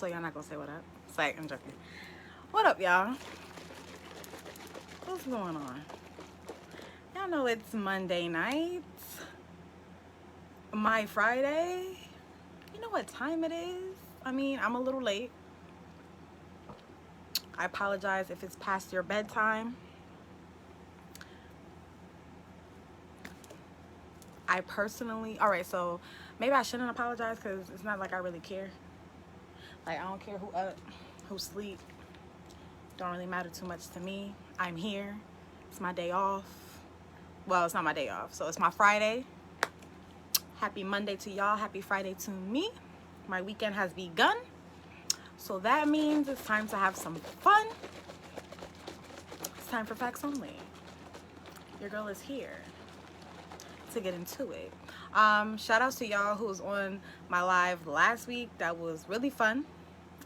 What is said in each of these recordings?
So y'all not gonna say what up. It's like, I'm joking. What up, y'all? What's going on? Y'all know it's Monday night. My Friday. You know what time it is? I mean, I'm a little late. I apologize if it's past your bedtime. I personally, all right, so maybe I shouldn't apologize because it's not like I really care. Like, I don't care who up, who sleep. Don't really matter too much to me. I'm here. It's my day off. Well, it's not my day off, so it's my Friday. Happy Monday to y'all. Happy Friday to me. My weekend has begun. So that means it's time to have some fun. It's time for Facts Only. Your girl is here to get into it. Shout outs to y'all who was on my live last week. That was really fun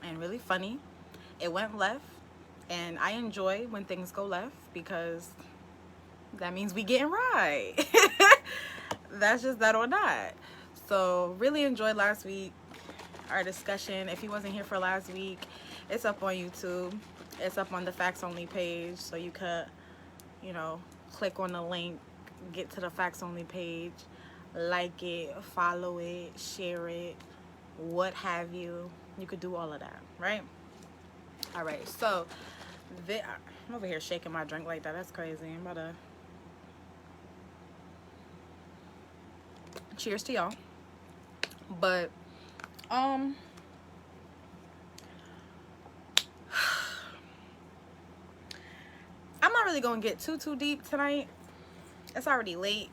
and really funny. It went left, and I enjoy when things go left because that means we getting right. That's just that or not. So really enjoyed last week, our discussion. If you wasn't here for last week, it's up on YouTube. It's up on the Facts Only page, so you could, you know, click on the link, get to the Facts Only page, like it, follow it, share it, what have you. You could do all of that, right? All right, so I'm over here shaking my drink like that. That's crazy. I'm about to cheers to y'all. But I'm not really gonna get too deep tonight. It's already late.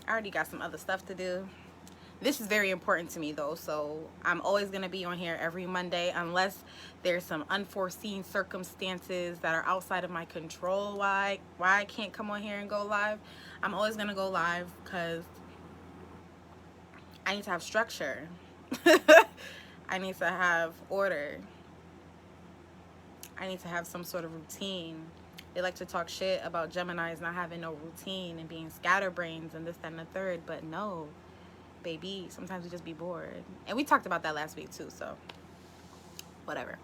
I already got some other stuff to do. This is very important to me though, so I'm always gonna be on here every Monday unless there's some unforeseen circumstances that are outside of my control why I can't come on here and go live. I'm always gonna go live because I need to have structure. I need to have order. I need to have some sort of routine. They like to talk shit about Geminis not having no routine and being scatterbrains and this, that, and the third, but no, baby, sometimes we just be bored. And we talked about that last week too, so whatever.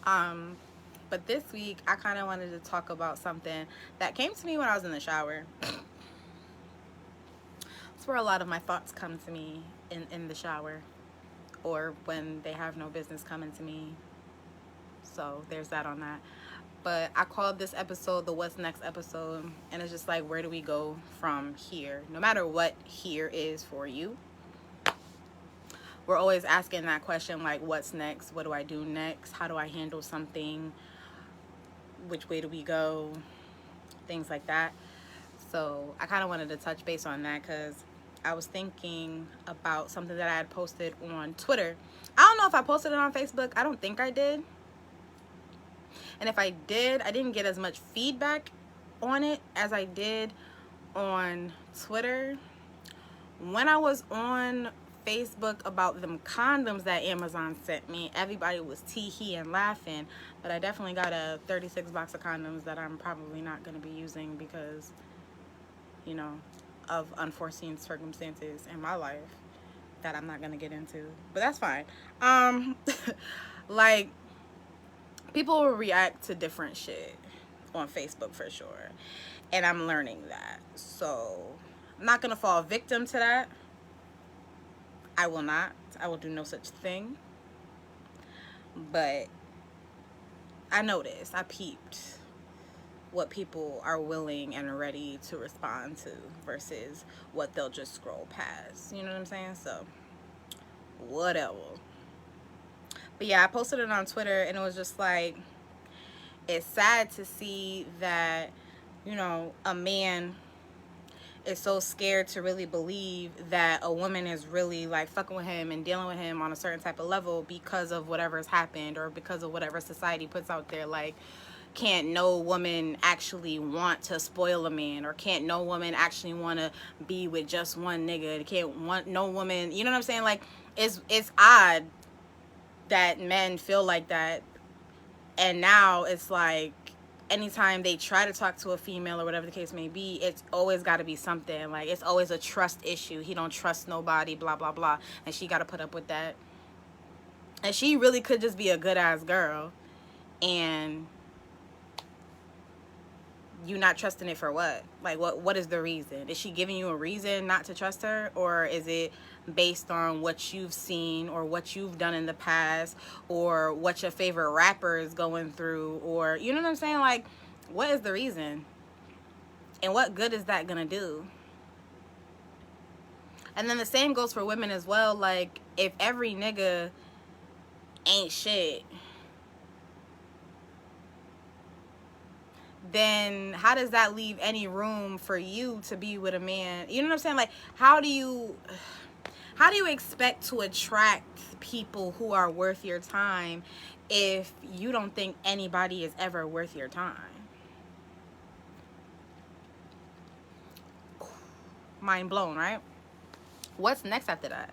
But this week, I kind of wanted to talk about something that came to me when I was in the shower. That's where a lot of my thoughts come to me in the shower, or when they have no business coming to me. So there's that on that. But I called this episode the What's Next episode, and it's just like, where do we go from here? No matter what here is for you, we're always asking that question, like, what's next? What do I do next? How do I handle something? Which way do we go? Things like that. So I kind of wanted to touch base on that because I was thinking about something that I had posted on Twitter. I don't know if I posted it on Facebook. I don't think I did. And if I did, I didn't get as much feedback on it as I did on Twitter. When I was on Facebook about them condoms that Amazon sent me, everybody was tee-hee and laughing. But I definitely got a 36 box of condoms that I'm probably not going to be using because, you know, of unforeseen circumstances in my life that I'm not going to get into. But that's fine. Like, people will react to different shit on Facebook for sure. And I'm learning that. So I'm not going to fall victim to that. I will not. I will do no such thing. But I noticed, I peeped what people are willing and ready to respond to versus what they'll just scroll past. You know what I'm saying? So, whatever. But yeah, I posted it on Twitter, and it was just like, it's sad to see that, you know, a man is so scared to really believe that a woman is really like fucking with him and dealing with him on a certain type of level because of whatever's happened or because of whatever society puts out there. Like, can't no woman actually want to spoil a man, or can't no woman actually want to be with just one nigga? Can't want no woman, you know what I'm saying? Like, it's odd that men feel like that. And now it's like, anytime they try to talk to a female or whatever the case may be, it's always got to be something. Like, it's always a trust issue. He don't trust nobody, blah, blah, blah. And she got to put up with that. And she really could just be a good ass girl, and you not trusting it for what? Like, what is the reason? Is she giving you a reason not to trust her? Or is it based on what you've seen or what you've done in the past or what your favorite rapper is going through? Or, you know what I'm saying? Like, what is the reason? And what good is that gonna do? And then the same goes for women as well. Like, if every nigga ain't shit, then how does that leave any room for you to be with a man? You know what I'm saying? Like, how do you expect to attract people who are worth your time if you don't think anybody is ever worth your time? Mind blown, right? What's next after that?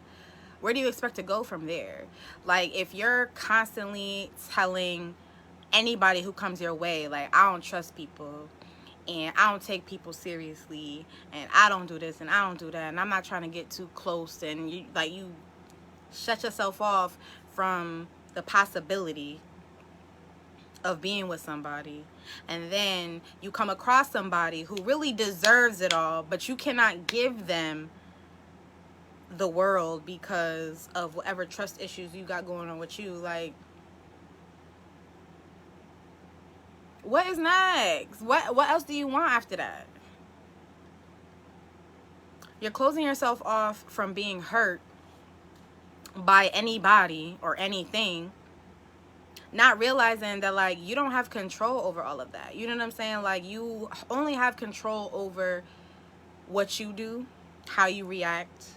Where do you expect to go from there? Like, if you're constantly telling anybody who comes your way, like, I don't trust people, and I don't take people seriously, and I don't do this, and I don't do that, and I'm not trying to get too close, and you shut yourself off from the possibility of being with somebody, and then you come across somebody who really deserves it all, but you cannot give them the world because of whatever trust issues you got going on with you. Like, what is next? What else do you want after that? You're closing yourself off from being hurt by anybody or anything, not realizing that, like, you don't have control over all of that. You know what I'm saying? Like, you only have control over what you do, how you react,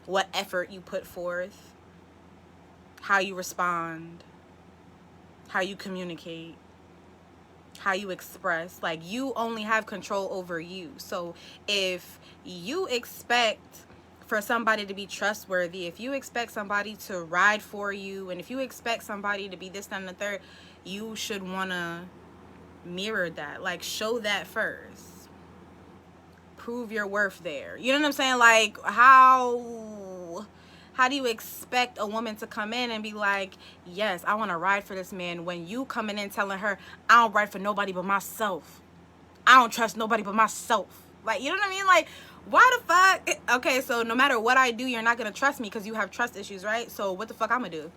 what effort you put forth, how you respond, how you communicate, how you express. Like, you only have control over you. So if you expect for somebody to be trustworthy, if you expect somebody to ride for you, and if you expect somebody to be this, that, and the third, you should want to mirror that. Like, show that first. Prove your worth there. You know what I'm saying? Like, how do you expect a woman to come in and be like, yes, I want to ride for this man, when you coming in telling her, I don't ride for nobody but myself, I don't trust nobody but myself? Like, you know what I mean? Like, why the fuck? Okay, so no matter what I do, you're not gonna trust me because you have trust issues, right? So what the fuck I'm gonna do?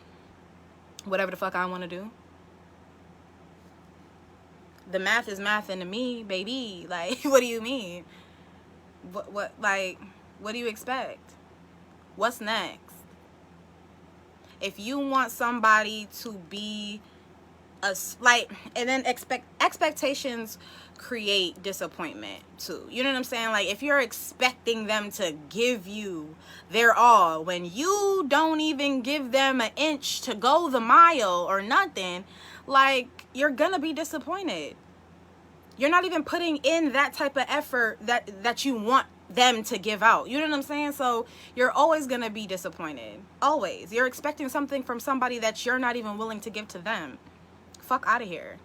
Whatever the fuck I want to do. The math is math into me, baby. Like, what do you mean? What do you expect? What's next? If you want somebody to be and then expectations create disappointment too. You know what I'm saying? Like, if you're expecting them to give you their all when you don't even give them an inch to go the mile or nothing, like, you're gonna be disappointed. You're not even putting in that type of effort that you want them to give out. You know what I'm saying? So you're always gonna be disappointed. Always. You're expecting something from somebody that you're not even willing to give to them. Fuck out of here.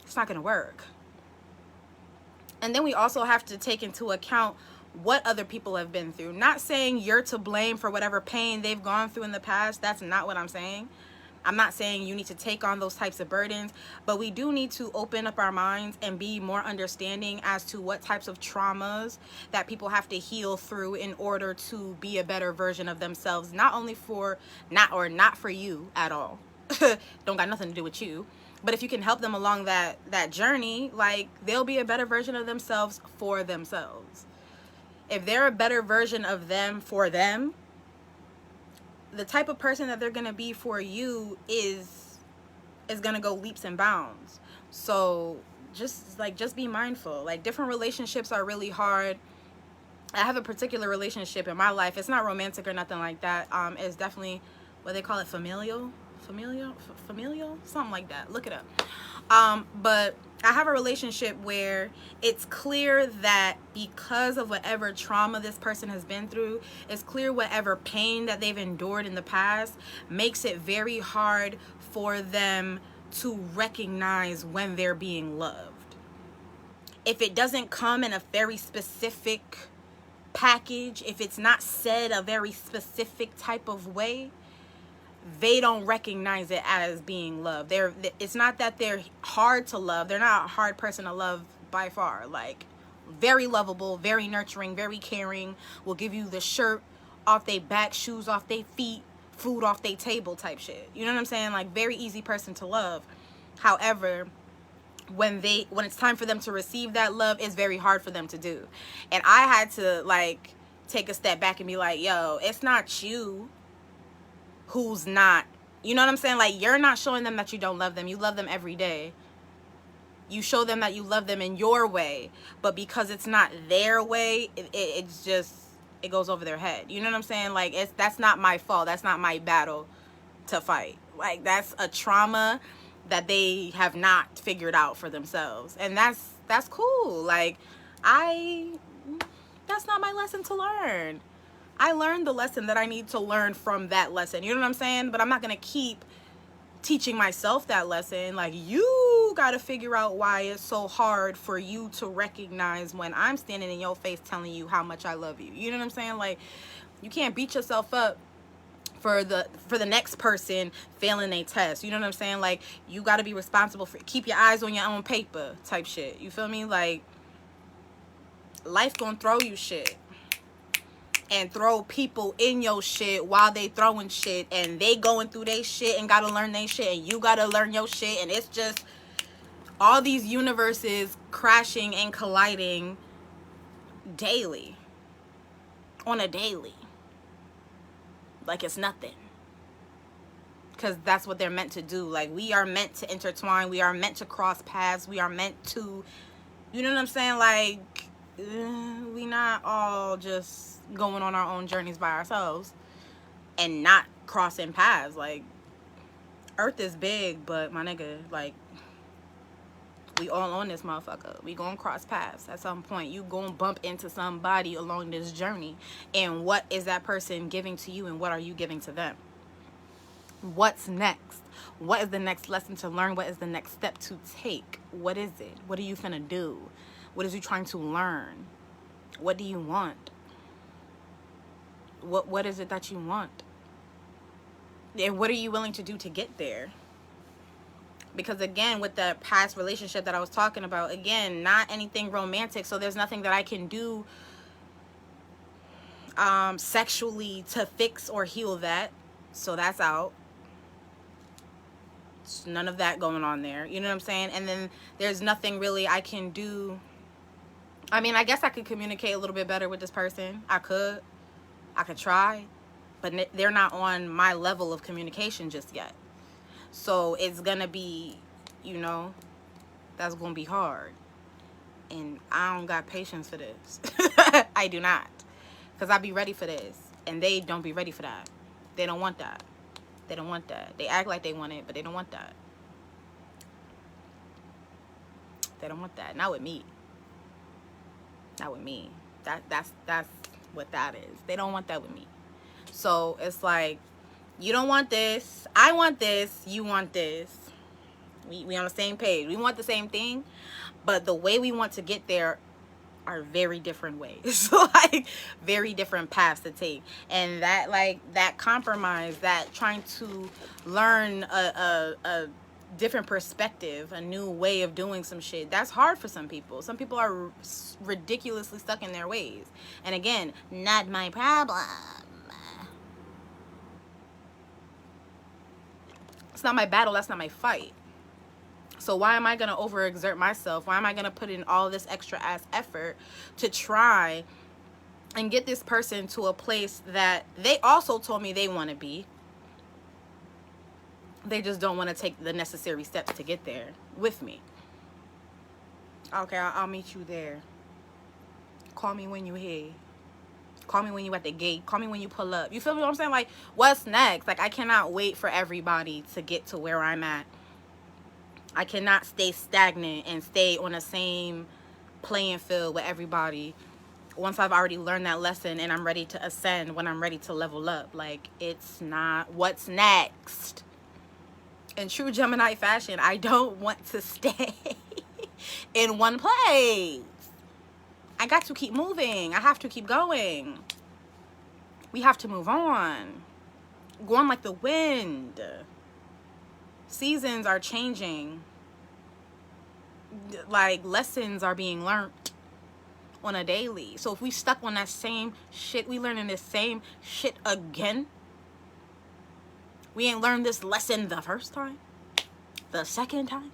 It's not gonna work. And then we also have to take into account what other people have been through. Not saying you're to blame for whatever pain they've gone through in the past. That's not what I'm saying. I'm not saying you need to take on those types of burdens, but we do need to open up our minds and be more understanding as to what types of traumas that people have to heal through in order to be a better version of themselves. Not only for, not for you at all. Don't got nothing to do with you. But if you can help them along that journey, like, they'll be a better version of themselves for themselves. If they're a better version of them for them, the type of person that they're gonna be for you is gonna go leaps and bounds. So just be mindful. Like, different relationships are really hard. I have a particular relationship in my life. It's not romantic or nothing like that. It's definitely what they call it, familial, something like that. Look it up. But I have a relationship where it's clear that because of whatever trauma this person has been through, it's clear whatever pain that they've endured in the past makes it very hard for them to recognize when they're being loved. If it doesn't come in a very specific package, if it's not said a very specific type of way, they don't recognize it as being love. It's not that they're hard to love. They're not a hard person to love by far. Like, very lovable, very nurturing, very caring, will give you the shirt off their back, shoes off their feet, food off their table type shit. You know what I'm saying? Like, very easy person to love. However, when it's time for them to receive that love, it's very hard for them to do. And I had to, like, take a step back and be like, yo, it's not you who's not, you know what I'm saying? Like, you're not showing them that you don't love them. You love them every day. You show them that you love them in your way, but because it's not their way, it's just, it goes over their head. You know what I'm saying? Like, that's not my fault. That's not my battle to fight. Like, that's a trauma that they have not figured out for themselves. And that's cool. Like, that's not my lesson to learn. I learned the lesson that I need to learn from that lesson. You know what I'm saying? But I'm not going to keep teaching myself that lesson. Like, you got to figure out why it's so hard for you to recognize when I'm standing in your face telling you how much I love you. You know what I'm saying? Like, you can't beat yourself up for the next person failing a test. You know what I'm saying? Like, you got to be responsible for, keep your eyes on your own paper type shit. You feel me? Like, life gonna throw you shit. And throw people in your shit while they throwing shit, and they going through their shit and gotta learn their shit, and you gotta learn your shit, and it's just all these universes crashing and colliding daily, on a daily, like it's nothing, because that's what they're meant to do. Like, we are meant to intertwine, we are meant to cross paths, we are meant to, you know what I'm saying? Like, we not all just going on our own journeys by ourselves and not crossing paths. Like, earth is big, but my nigga, like, we all on this motherfucker. We gonna cross paths at some point. You gonna bump into somebody along this journey, and what is that person giving to you, and what are you giving to them? What's next? What is the next lesson to learn? What is the next step to take? What is it? What are you finna do? What is you trying to learn? What do you want? What is it that you want? And what are you willing to do to get there? Because again, with the past relationship that I was talking about, again, not anything romantic, so there's nothing that I can do sexually to fix or heal that. So that's out. None of that going on there. You know what I'm saying? And then there's nothing really I can do. I mean, I guess I could communicate a little bit better with this person. I could try, but they're not on my level of communication just yet. So it's gonna be, you know, that's gonna be hard. And I don't got patience for this. I do not. Because I be ready for this. And they don't be ready for that. They don't want that. They don't want that. They act like they want it, but they don't want that. They don't want that. Not with me. Not with me. That's what that is. They don't want that with me. So it's like, you don't want this, I want this, you want this. We on the same page. We want the same thing, but the way we want to get there are very different ways. Like, very different paths to take. And that, like, that compromise, that trying to learn a different perspective, a new way of doing some shit, that's hard for some people. Some people are ridiculously stuck in their ways. And again, not my problem. It's not my battle. That's not my fight. So why am I going to overexert myself? Why am I going to put in all this extra ass effort to try and get this person to a place that they also told me they want to be? They just don't want to take the necessary steps to get there with me. Okay, I'll meet you there. Call me when you're here. Call me when you at the gate. Call me when you pull up. You feel me what I'm saying? Like, what's next? Like, I cannot wait for everybody to get to where I'm at. I cannot stay stagnant and stay on the same playing field with everybody once I've already learned that lesson and I'm ready to ascend, when I'm ready to level up. Like, it's not what's next. In true Gemini fashion, I don't want to stay in one place. I got to keep moving. I have to keep going. We have to move on. going like the wind. Seasons are changing. Like, lessons are being learned on a daily. So if we stuck on that same shit, we learning the same shit again. We ain't learned this lesson the first time, the second time,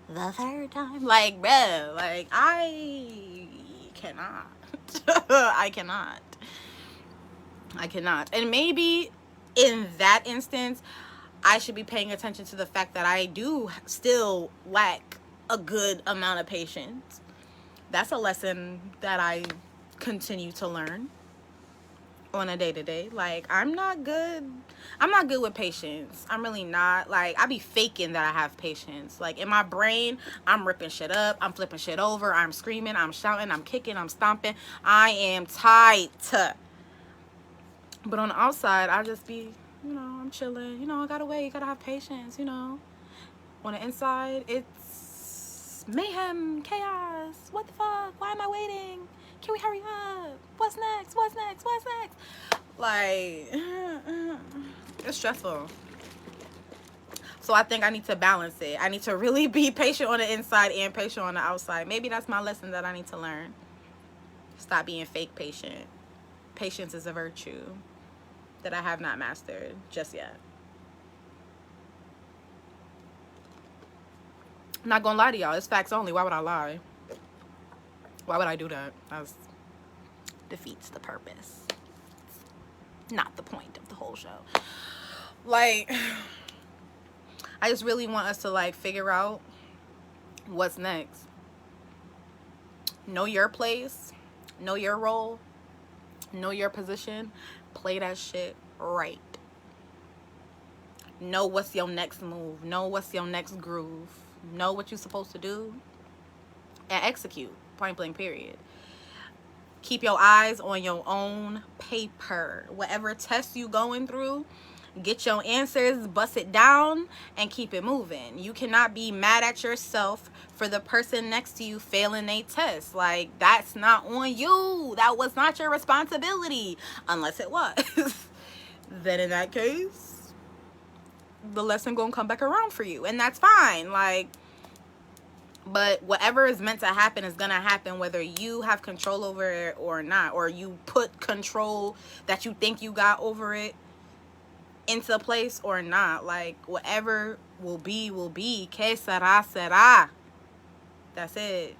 the third time. Like, bruh, like, I cannot. I cannot. And maybe in that instance, I should be paying attention to the fact that I do still lack a good amount of patience. That's a lesson that I continue to learn on a day-to-day. Like, I'm not good with patience. I'm really not. Like, I be faking that I have patience. Like, in my brain, I'm ripping shit up, I'm flipping shit over, I'm screaming, I'm shouting, I'm kicking, I'm stomping. I am tight. But on the outside, I just be, I'm chilling. I gotta wait, gotta have patience, On the inside, it's mayhem, chaos. What the fuck? Why am I waiting? Can we hurry up? What's next? Like, it's stressful. So I think I need to balance it. I need to really be patient on the inside and patient on the outside. Maybe that's my lesson that I need to learn. Stop being fake patient. Patience is a virtue that I have not mastered just yet. I'm not gonna lie to y'all. It's facts only. Why would I lie? Why would I do that? That defeats the purpose. It's not the point of the whole show. Like, I just really want us to, like, figure out what's next. Know your place. Know your role. Know your position. Play that shit right. Know what's your next move. Know what's your next groove. Know what you're supposed to do. And execute. Point blank, period. Keep your eyes on your own paper. Whatever test you going through, get your answers, bust it down, and keep it moving. You cannot be mad at yourself for the person next to you failing a test. Like, that's not on you. That was not your responsibility. Unless it was. Then in that case, the lesson gonna come back around for you. And that's fine. Like, but whatever is meant to happen is gonna happen, whether you have control over it or not, or you put control that you think you got over it into place or not. Like, whatever will be, will be. Que sera, sera. That's it.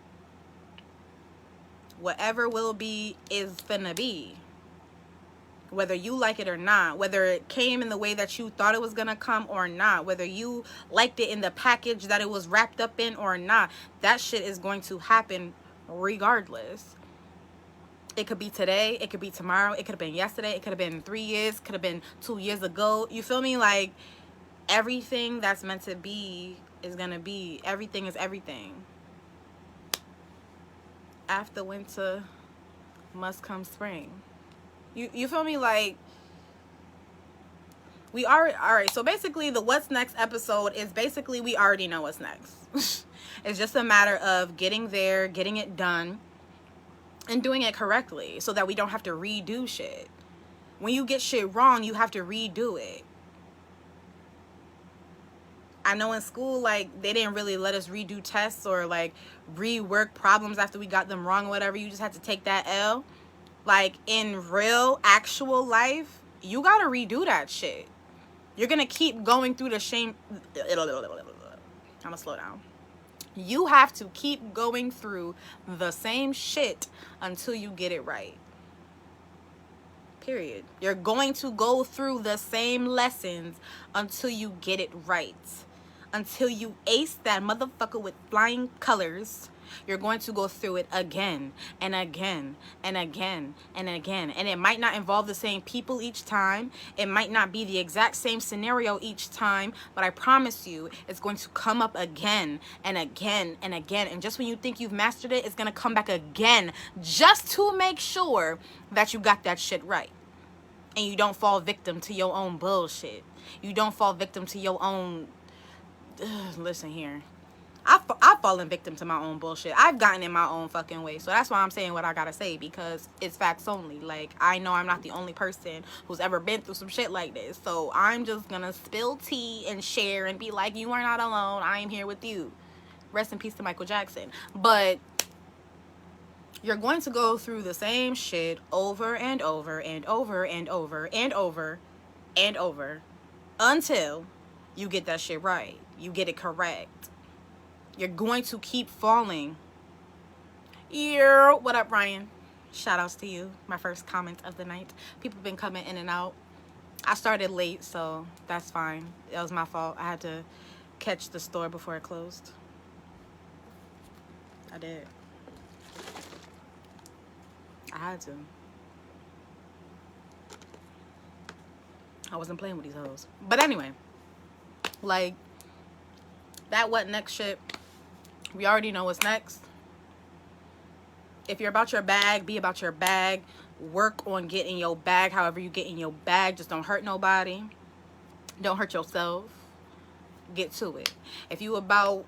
Whatever will be is finna be. Whether you like it or not, whether it came in the way that you thought it was gonna come or not, whether you liked it in the package that it was wrapped up in or not, that shit is going to happen regardless. It could be today, it could be tomorrow, it could have been yesterday, it could have been 3 years, could have been 2 years ago. You feel me? Like, everything that's meant to be is gonna be. Everything is everything. After winter must come spring. You feel me? Like, we are all right. So basically, the what's next episode is basically we already know what's next. It's just a matter of getting there, getting it done, and doing it correctly so that we don't have to redo shit. When you get shit wrong, you have to redo it. I know in school, like, they didn't really let us redo tests or, like, rework problems after we got them wrong or whatever. You just had to take that L. Like, in real, actual life, you gotta redo that shit. You're gonna keep going through the same... I'm gonna slow down. You have to keep going through the same shit until you get it right. Period. You're going to go through the same lessons until you get it right. Until you ace that motherfucker with flying colors. You're going to go through it again and again and again and again. And it might not involve the same people each time. It might not be the exact same scenario each time. But I promise you, it's going to come up again and again and again. And just when you think you've mastered it, it's going to come back again. Just to make sure that you got that shit right. And you don't fall victim to your own bullshit. You don't fall victim to your own... listen here. I've fallen victim to my own bullshit. I've gotten in my own fucking way. So that's why I'm saying what I gotta say, because it's facts only. Like, I know I'm not the only person who's ever been through some shit like this. So I'm just gonna spill tea and share and be like, you are not alone. I am here with you. Rest in peace to Michael Jackson. But you're going to go through the same shit over and over and over and over and over and over until you get that shit right. You get it correct. You're going to keep falling. Yeah, what up, Ryan? Shout outs to you. My first comment of the night. People been coming in and out. I started late, so that's fine. That was my fault. I had to catch the store before it closed. I did. I had to. I wasn't playing with these hoes. But anyway, like, that what next shit, we already know what's next. If you're about your bag, be about your bag. Work on getting your bag however you get in your bag. Just don't hurt nobody. Don't hurt yourself. Get to it. If you about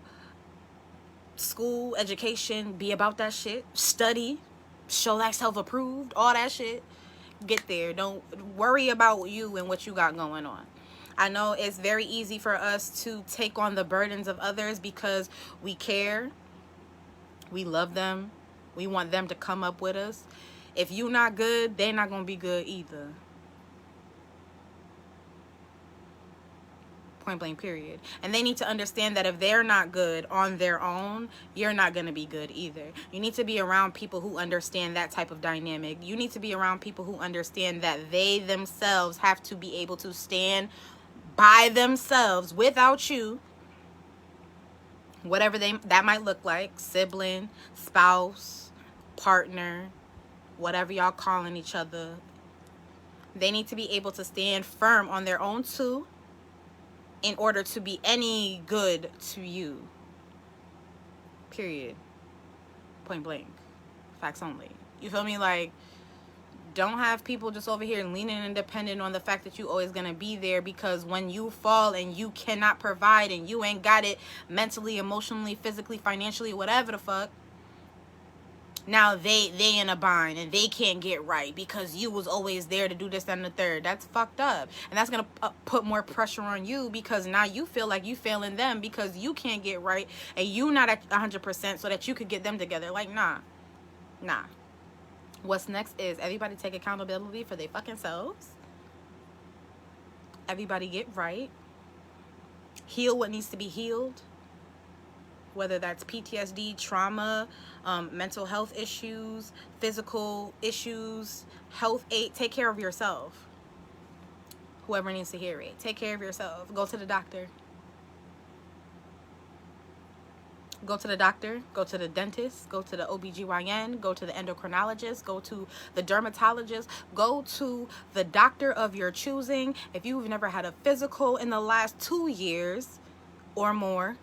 school, education, be about that shit. Study. Show thyself approved. All that shit. Get there. Don't worry about you and what you got going on. I know it's very easy for us to take on the burdens of others because we care. We love them. We want them to come up with us. If you not good, they're not going to be good either. Point blank, period. And they need to understand that if they're not good on their own, you're not going to be good either. You need to be around people who understand that type of dynamic. You need to be around people who understand that they themselves have to be able to stand by themselves without you. Whatever that might look like. Sibling, spouse, partner, whatever y'all calling each other. They need to be able to stand firm on their own too, in order to be any good to you. Period. Point blank. Facts only. You feel me? Like, don't have people just over here leaning and dependent on the fact that you always gonna be there, because when you fall and you cannot provide and you ain't got it mentally, emotionally, physically, financially, whatever the fuck, now they in a bind and they can't get right because you was always there to do this and the third. That's fucked up. And that's going to put more pressure on you, because now you feel like you failing them because you can't get right and you not at 100% so that you could get them together. Like, nah. What's next is everybody take accountability for their fucking selves. Everybody get right. Heal what needs to be healed. Whether that's PTSD, trauma, mental health issues, physical issues, health aid. Take care of yourself. Whoever needs to hear it. Take care of yourself. Go to the doctor. Go to the doctor. Go to the dentist. Go to the OBGYN. Go to the endocrinologist. Go to the dermatologist. Go to the doctor of your choosing. If you've never had a physical in the last 2 years or more,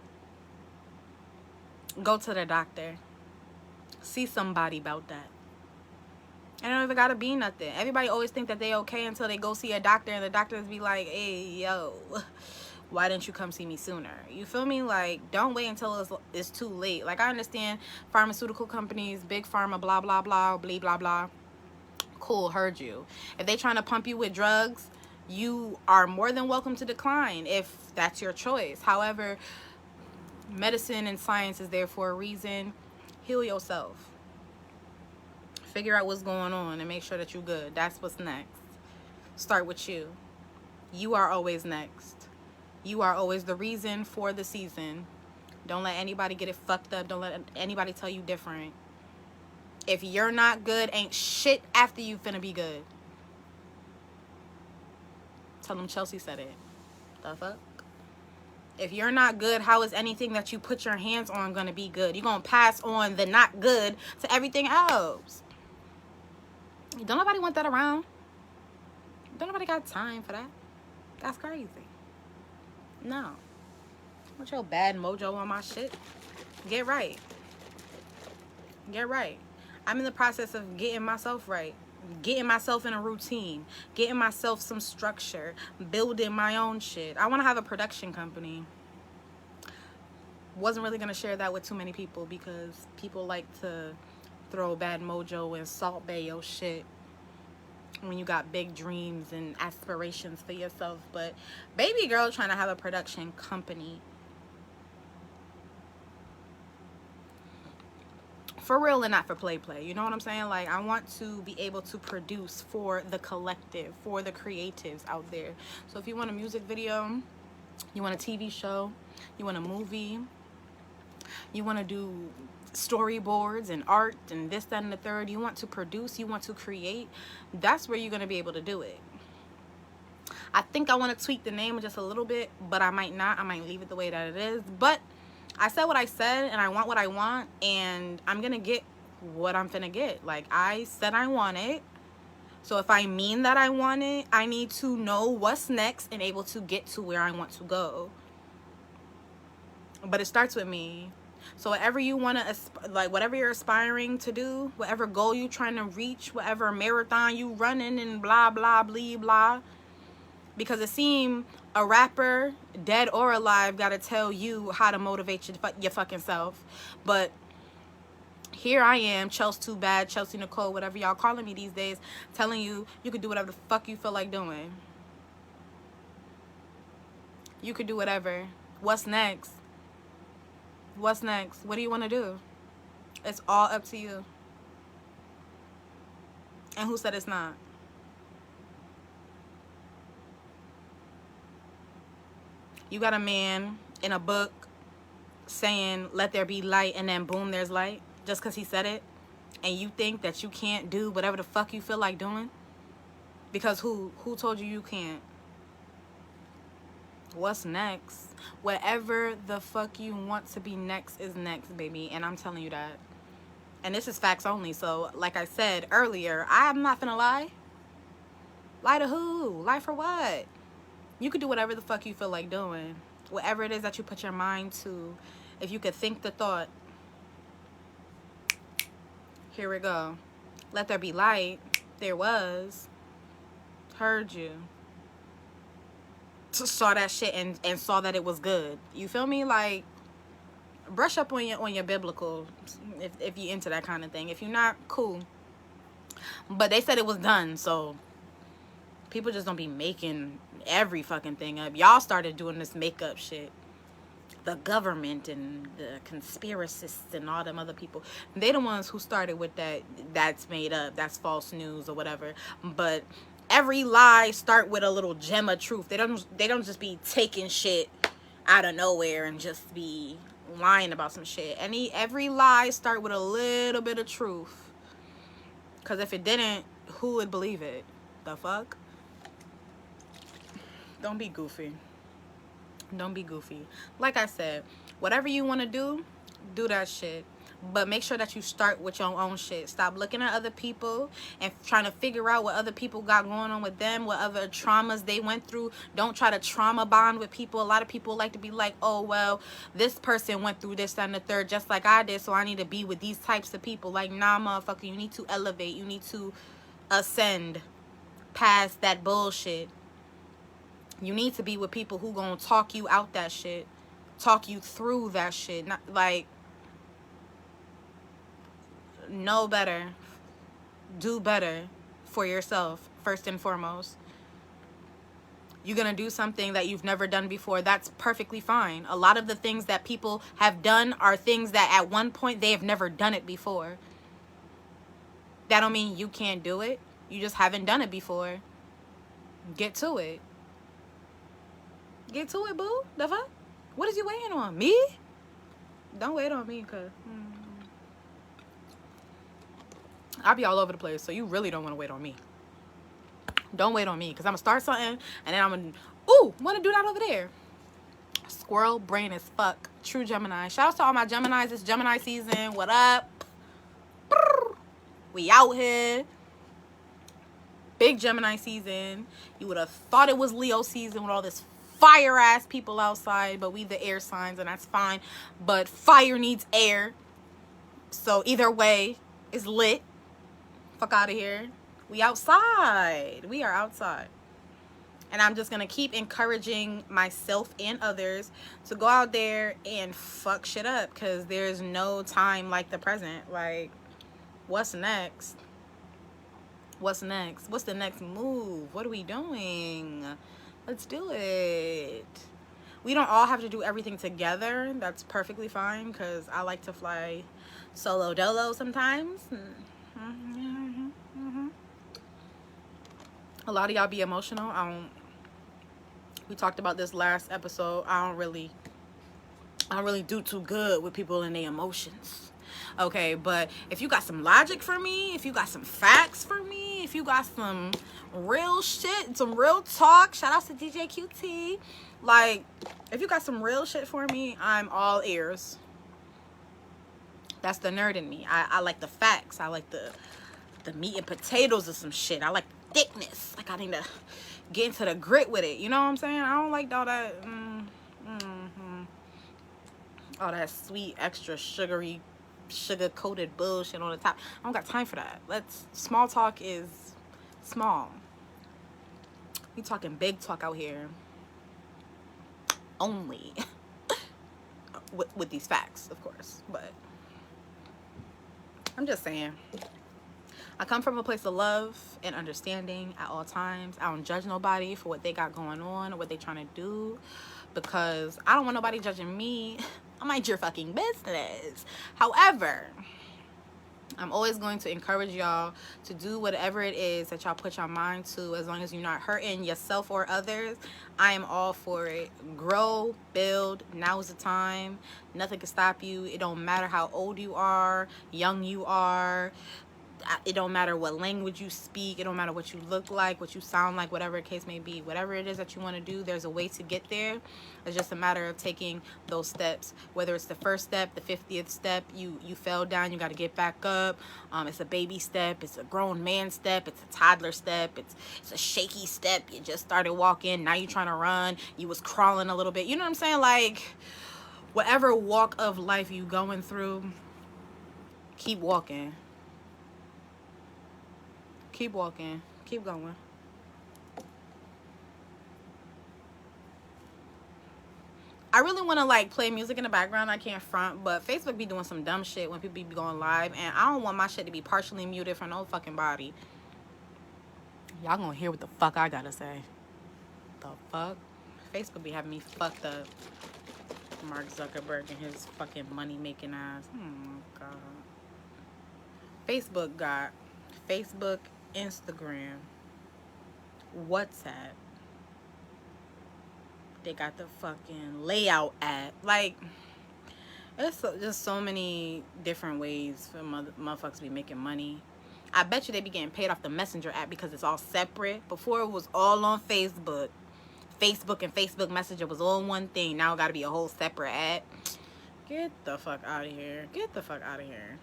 go to the doctor. See somebody about that. I don't even gotta be nothing. Everybody always think that they okay until they go see a doctor and the doctors be like, hey, yo, why didn't you come see me sooner? You feel me? Like, don't wait until it's too late. Like, I understand pharmaceutical companies, big pharma, blah, blah, blah, blah, blah, blah. Cool, heard you. If they trying to pump you with drugs, you are more than welcome to decline if that's your choice. However, medicine and science is there for a reason. Heal yourself. Figure out what's going on and make sure that you're good. That's what's next. Start with you. You are always next. You are always the reason for the season. Don't let anybody get it fucked up. Don't let anybody tell you different. If you're not good, ain't shit after you finna be good. Tell them Chelsea said it. The fuck? If you're not good, how is anything that you put your hands on going to be good? You're going to pass on the not good to everything else. Don't nobody want that around. Don't nobody got time for that. That's crazy. No. Want your bad mojo on my shit? Get right. Get right. I'm in the process of getting myself right. Getting myself in a routine, getting myself some structure, building my own shit. I want to have a production company. wasn't really going to share that with too many people because people like to throw bad mojo and salt bay your shit when you got big dreams and aspirations for yourself. But baby girl trying to have a production company. For real and not for play. You know what I'm saying? Like, I want to be able to produce for the collective, for the creatives out there. So if you want a music video, you want a TV show, you want a movie, you want to do storyboards and art and this, that, and the third, you want to produce, you want to create, that's where you're going to be able to do it. I think I want to tweak the name just a little bit, but I might not. I might leave it the way that it is. But I said what I said, and I want what I want, and I'm going to get what I'm finna get. Like, I said I want it. So if I mean that I want it, I need to know what's next and able to get to where I want to go. But it starts with me. So whatever you want to, like, whatever you're aspiring to do, whatever goal you're trying to reach, whatever marathon you running and blah, blah, blah, blah. Because it seems a rapper, dead or alive, got to tell you how to motivate your fucking self. But here I am, Chelsea Too Bad, Chelsea Nicole, whatever y'all calling me these days, telling you you can do whatever the fuck you feel like doing. You could do whatever. What's next? What's next? What do you want to do? It's all up to you. And who said it's not? You got a man in a book saying, let there be light, and then boom, there's light, just because he said it. And you think that you can't do whatever the fuck you feel like doing? Because who told you you can't? What's next? Whatever the fuck you want to be next is next, baby. And I'm telling you that. And this is facts only. So, like I said earlier, I'm not finna lie. Lie to who? Lie for what? You could do whatever the fuck you feel like doing. Whatever it is that you put your mind to. If you could think the thought. Here we go. Let there be light. There was. Heard you. Saw that shit and saw that it was good. You feel me? Like, brush up on your biblical if you into that kind of thing. If you're not, cool. But they said it was done, so people just don't be making every fucking thing up. Y'all started doing this makeup shit. The government and the conspiracists and all them other people, they the ones who started with that. That's made up. That's false news or whatever. But every lie start with a little gem of truth. They don't just be taking shit out of nowhere and just be lying about some shit. Every lie start with a little bit of truth. Cause if it didn't, who would believe it? The fuck? Don't be goofy. Don't be goofy. Like I said, whatever you want to do that shit. But make sure that you start with your own shit. Stop looking at other people and trying to figure out what other people got going on with them, what other traumas they went through. Don't try to trauma bond with people. A lot of people like to be like, oh, well, this person went through this, that, and the third just like I did, so I need to be with these types of people. Like, nah, motherfucker, you need to elevate. You need to ascend past that bullshit. You need to be with people who gonna talk you out that shit. Talk you through that shit. Not like... Know better, do better for yourself, first and foremost. You're gonna do something that you've never done before. That's perfectly fine. A lot of the things that people have done are things that at one point they have never done it before. That don't mean you can't do it. You just haven't done it before. Get to it. Get to it, boo. The fuck? What is you waiting on? Me? Don't wait on me, cuz I'll be all over the place, so you really don't want to wait on me. Don't wait on me, because I'm going to start something, and then I'm going to, ooh, want to do that over there. Squirrel brain as fuck. True Gemini. Shout out to all my Geminis. It's Gemini season. What up? We out here. Big Gemini season. You would have thought it was Leo season with all this fire-ass people outside, but we the air signs, and that's fine. But fire needs air. So either way, it's lit. Fuck out of here. We outside. We are outside. And I'm just gonna keep encouraging myself and others to go out there and fuck shit up, because there's no time like the present. Like, what's next? What's next? What's the next move? What are we doing? Let's do it. We don't all have to do everything together. That's perfectly fine, because I like to fly solo dolo sometimes. A lot of y'all be emotional. We talked about this last episode. I don't really do too good with people and their emotions. Okay, but if you got some logic for me, if you got some facts for me, if you got some real shit, some real talk, shout out to DJ QT. Like, if you got some real shit for me, I'm all ears. That's the nerd in me. I like the facts. I like the meat and potatoes of some shit. I like thickness. Like, I need to get into the grit with it. You know what I'm saying? I don't like all that all that sweet, extra sugary, sugar-coated bullshit on the top. I don't got time for that. Small talk is small. We talking big talk out here. Only. with these facts, of course. But I'm just saying. I come from a place of love and understanding at all times. I don't judge nobody for what they got going on or what they trying to do, because I don't want nobody judging me. I mind your fucking business. However, I'm always going to encourage y'all to do whatever it is that y'all put your mind to, as long as you're not hurting yourself or others. I am all for it. Grow, build. Now is the time. Nothing can stop you. It don't matter how old you are, young you are. It don't matter what language you speak. It don't matter what you look like, what you sound like, whatever the case may be. Whatever it is that you want to do, there's a way to get there. It's just a matter of taking those steps. Whether it's the first step, the 50th step, you fell down, you got to get back up. It's a baby step. It's a grown man step. It's a toddler step. It's a shaky step. You just started walking. Now you're trying to run. You was crawling a little bit. You know what I'm saying? Like, whatever walk of life you going through, keep walking. Keep walking. Keep going. I really want to like play music in the background. I can't front, but Facebook be doing some dumb shit when people be going live, and I don't want my shit to be partially muted for no fucking body. Y'all gonna hear what the fuck I gotta say. The fuck? Facebook be having me fucked up. Mark Zuckerberg and his fucking money making ass. Oh my god. Facebook got Facebook, Instagram, WhatsApp. They got the fucking layout app. Like, it's just so many different ways for motherfuckers to be making money. I bet you they be getting paid off the Messenger app because it's all separate. Before, it was all on Facebook. Facebook and Facebook Messenger was all one thing. Now it got to be a whole separate app. Get the fuck out of here. Get the fuck out of here.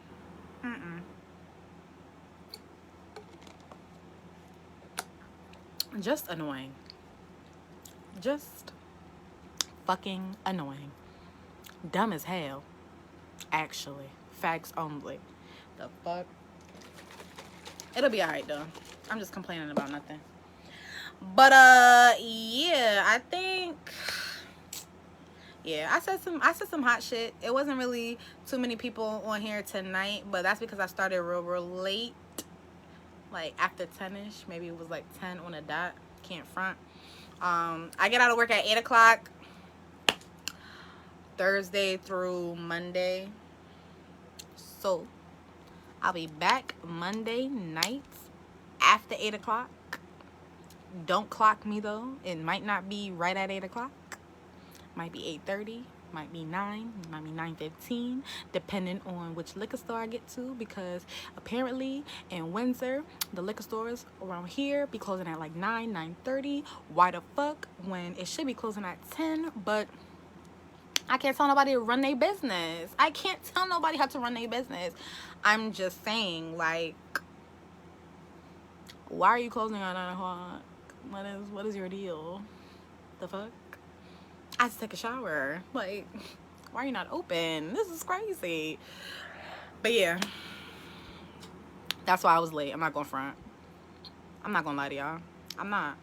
Just annoying. Just fucking annoying. Dumb as hell. Actually. Facts only. The fuck? It'll be alright though. I'm just complaining about nothing. But yeah, I think I said some hot shit. It wasn't really too many people on here tonight, but that's because I started real late. Like after 10ish, maybe it was like 10 on a dot. Can't front. I get out of work at 8 o'clock Thursday through Monday, so I'll be back Monday nights after 8 o'clock. Don't clock me though. It might not be right at 8 o'clock. Might be 8:30. Might be 9, might be 9:15, depending on which liquor store I get to, because apparently in Windsor, the liquor stores around here be closing at like 9:30. Why the fuck when it should be closing at 10? But I can't tell nobody to run their business. I can't tell nobody how to run their business. I'm just saying, like, why are you closing at 9 o'clock? What is your deal? The fuck? I just take a shower. Like, why are you not open? This is crazy. But yeah, that's why I was late. I'm not gonna front. I'm not gonna lie to y'all. I'm not.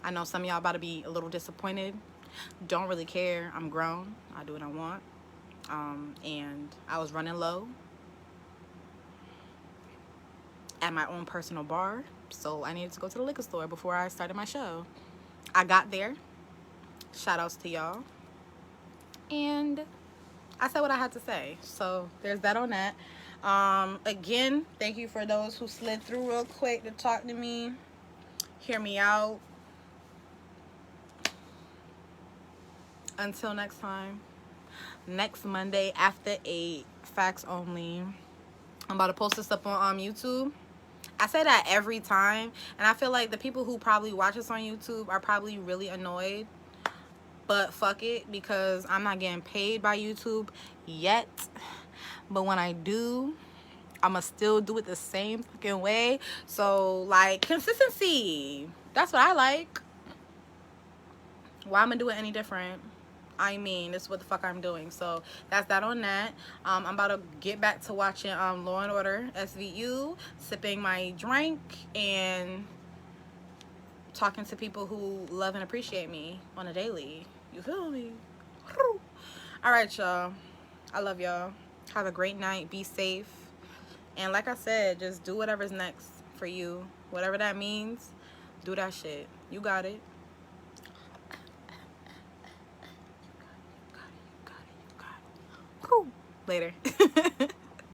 I know some of y'all about to be a little disappointed. Don't really care. I'm grown. I do what I want. And I was running low at my own personal bar, so I needed to go to the liquor store before I started my show. I got there. Shout outs to y'all. And I said what I had to say. So there's that on that. Again, thank you for those who slid through real quick to talk to me, hear me out. Until next time, next Monday after 8, facts only. I'm about to post this up on YouTube. I say that every time, and I feel like the people who probably watch us on YouTube are probably really annoyed. But fuck it, because I'm not getting paid by YouTube yet. But when I do, I'ma still do it the same fucking way. So, like, consistency. That's what I like. Why am I doing any different? I mean, this is what the fuck I'm doing. So that's that on that. I'm about to get back to watching Law and Order SVU, sipping my drink, and talking to people who love and appreciate me on a daily. You feel me? All right, y'all. I love y'all. Have a great night. Be safe. And like I said, just do whatever's next for you. Whatever that means, do that shit. You got it. Later.